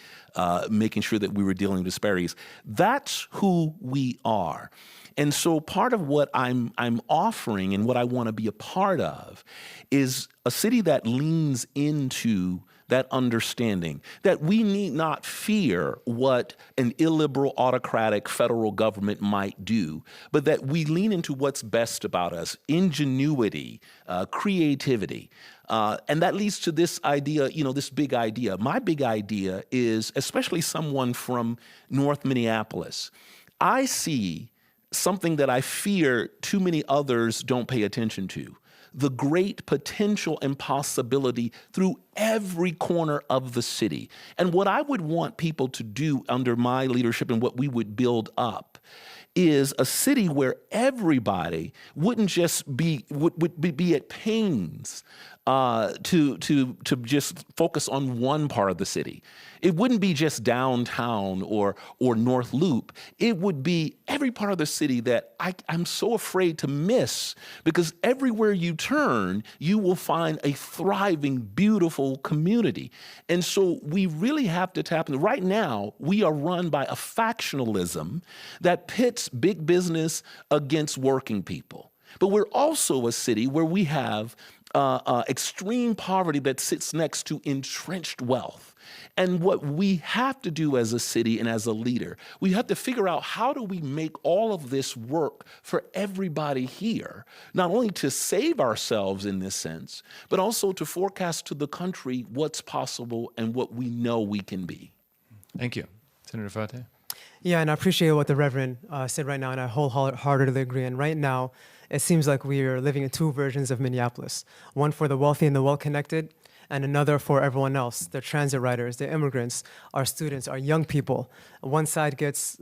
making sure that we were dealing with disparities. That's who we are. And so part of what I'm offering and what I want to be a part of is a city that leans into that understanding that we need not fear what an illiberal, autocratic federal government might do, but that we lean into what's best about us, ingenuity, creativity. And that leads to this idea, this big idea. My big idea is, especially someone from North Minneapolis, I see something that I fear too many others don't pay attention to: the great potential and possibility through every corner of the city. And what I would want people to do under my leadership and what we would build up is a city where everybody wouldn't just be at pains to just focus on one part of the city. It wouldn't be just downtown or North Loop. It would be every part of the city that I'm so afraid to miss, because everywhere you turn, you will find a thriving, beautiful community. And so we really have to tap into. Right now, we are run by a factionalism that pits big business against working people. But we're also a city where we have extreme poverty that sits next to entrenched wealth. And what we have to do as a city and as a leader, we have to figure out, how do we make all of this work for everybody here, not only to save ourselves in this sense, but also to forecast to the country what's possible and what we know we can be. Thank you. Senator Fateh? Yeah, and I appreciate what the Reverend said right now, and I wholeheartedly agree. And right now, it seems like we are living in 2 versions of Minneapolis: one for the wealthy and the well-connected, and another for everyone else, the transit riders, the immigrants, our students, our young people. One side gets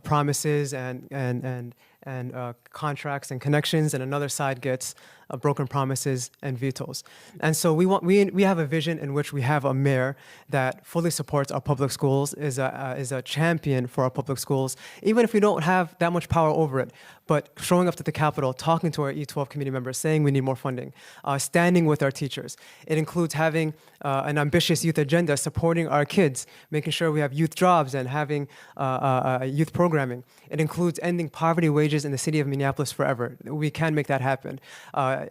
promises and and contracts and connections, and another side gets broken promises and vetoes. And so we have a vision in which we have a mayor that fully supports our public schools, is a champion for our public schools, even if we don't have that much power over it. But showing up to the Capitol, talking to our E12 committee members, saying we need more funding, standing with our teachers. It includes having an ambitious youth agenda, supporting our kids, making sure we have youth jobs and having youth programming. It includes ending poverty wages in the city of Minneapolis forever. We can make that happen.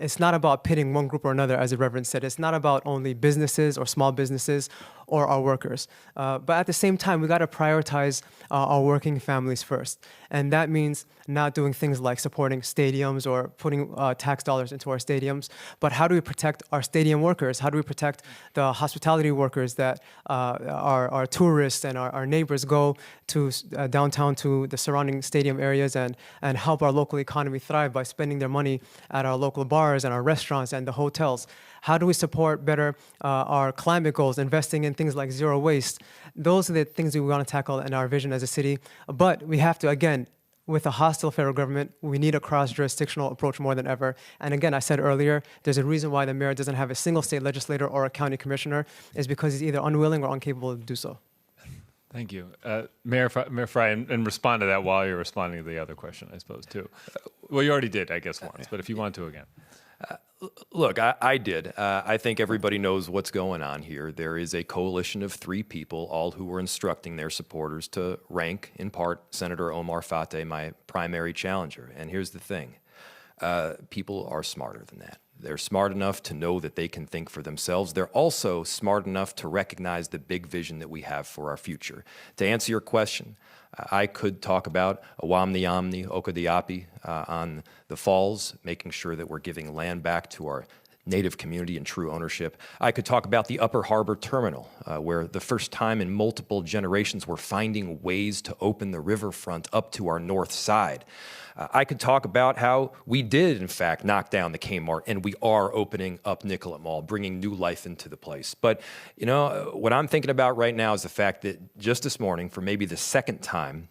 It's not about pitting one group or another, as the Reverend said. It's not about only businesses or small businesses or our workers. But at the same time, we got to prioritize our working families first. And that means not doing things like supporting stadiums or putting tax dollars into our stadiums, but how do we protect our stadium workers? How do we protect the hospitality workers that our tourists and our neighbors go to downtown to the surrounding stadium areas and help our local economy thrive by spending their money at our local bars and our restaurants and the hotels? How do we support better our climate goals, investing in things like zero waste? Those are the things we want to tackle in our vision as a city. But we have to, again, with a hostile federal government, we need a cross-jurisdictional approach more than ever. And again, I said earlier, there's a reason why the mayor doesn't have a single state legislator or a county commissioner, is because he's either unwilling or incapable to do so. Thank you. Mayor Fry, and respond to that while you're responding to the other question, I suppose, too. Well, you already did, I guess, once, but if you want to again. Look, I did. I think everybody knows what's going on here. There is a coalition of 3 people, all who were instructing their supporters to rank, in part, Senator Omar Fateh, my primary challenger. And here's the thing. People are smarter than that. They're smart enough to know that they can think for themselves. They're also smart enough to recognize the big vision that we have for our future. To answer your question, I could talk about Awamni Okadiapi on the falls, making sure that we're giving land back to our Native community and true ownership. I could talk about the Upper Harbor Terminal, where the first time in multiple generations we're finding ways to open the riverfront up to our north side. I could talk about how we did, in fact, knock down the Kmart, and we are opening up Nicollet Mall, bringing new life into the place. But, you know, what I'm thinking about right now is the fact that just this morning, for maybe the second time,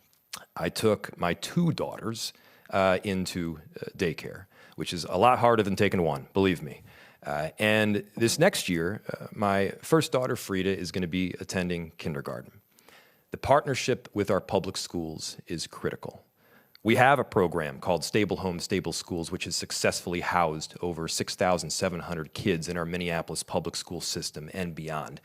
I took my 2 daughters into daycare, which is a lot harder than taking one, believe me. And this next year, my first daughter, Frida, is going to be attending kindergarten. The partnership with our public schools is critical. We have a program called Stable Home, Stable Schools, which has successfully housed over 6,700 kids in our Minneapolis public school system and beyond.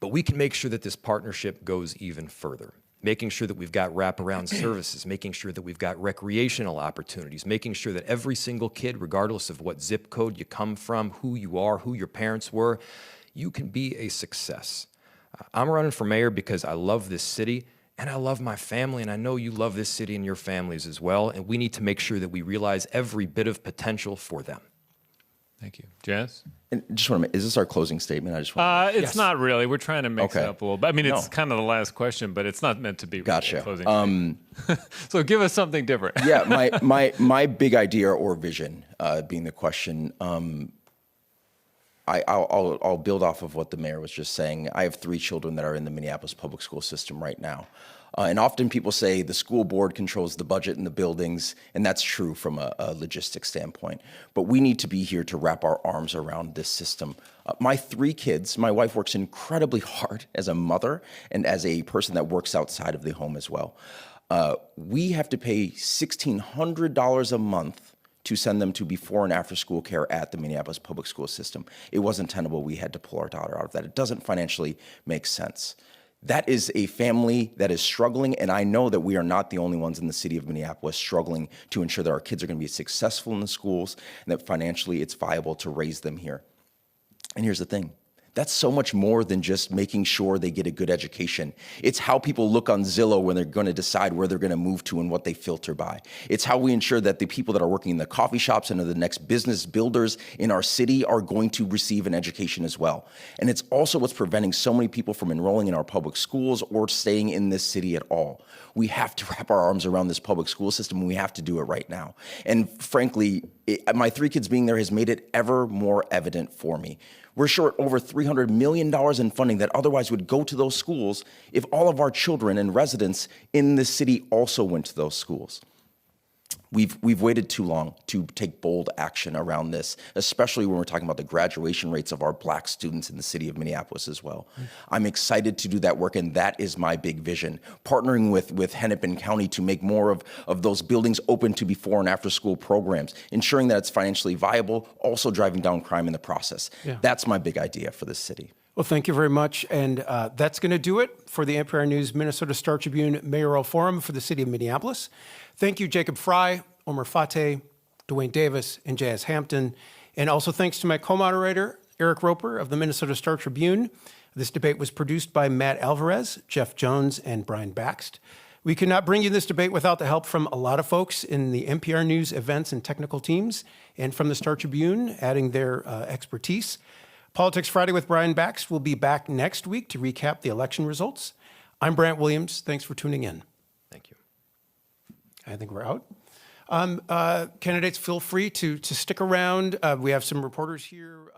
But we can make sure that this partnership goes even further, making sure that we've got wraparound services, making sure that we've got recreational opportunities, making sure that every single kid, regardless of what zip code you come from, who you are, who your parents were, you can be a success. I'm running for mayor because I love this city and I love my family, and I know you love this city and your families as well, and we need to make sure that we realize every bit of potential for them. Thank you. Janice? And just want to, is this our closing statement? I just want It's not really. We're trying to mix it up a little bit. I mean, it's No. kind of the last question, but it's not meant to be really Gotcha. a closing statement. So give us something different. Yeah, my big idea or vision being the question. I'll build off of what the mayor was just saying. I have 3 children that are in the Minneapolis public school system right now. And often people say the school board controls the budget and the buildings, and that's true from a logistics standpoint. But we need to be here to wrap our arms around this system. My 3 kids, my wife works incredibly hard as a mother and as a person that works outside of the home as well. We have to pay $1,600 a month to send them to before and after school care at the Minneapolis public school system. It wasn't tenable. We had to pull our daughter out of that. It doesn't financially make sense. That is a family that is struggling, and I know that we are not the only ones in the city of Minneapolis struggling to ensure that our kids are going to be successful in the schools and that financially it's viable to raise them here. And here's the thing. That's so much more than just making sure they get a good education. It's how people look on Zillow when they're going to decide where they're going to move to and what they filter by. It's how we ensure that the people that are working in the coffee shops and are the next business builders in our city are going to receive an education as well. And it's also what's preventing so many people from enrolling in our public schools or staying in this city at all. We have to wrap our arms around this public school system, and we have to do it right now. And frankly, my 3 kids being there has made it ever more evident for me. We're short over $300 million in funding that otherwise would go to those schools if all of our children and residents in this city also went to those schools. We've waited too long to take bold action around this, especially when we're talking about the graduation rates of our Black students in the city of Minneapolis as well. I'm excited to do that work, and that is my big vision. Partnering with Hennepin County to make more of those buildings open to before and after school programs, ensuring that it's financially viable, also driving down crime in the process. Yeah. That's my big idea for this city. Well, thank you very much. And that's going to do it for the MPR News Minnesota Star Tribune Mayoral Forum for the city of Minneapolis. Thank you, Jacob Fry, Omer Fateh, Dwayne Davis, and J.S. Hampton. And also thanks to my co-moderator, Eric Roper of the Minnesota Star Tribune. This debate was produced by Matt Alvarez, Jeff Jones, and Brian Baxt. We could not bring you this debate without the help from a lot of folks in the MPR News events and technical teams, and from the Star Tribune, adding their expertise. Politics Friday with Brian Baxt will be back next week to recap the election results. I'm Brant Williams. Thanks for tuning in. Thank you. I think we're out. Candidates, feel free to stick around. We have some reporters here.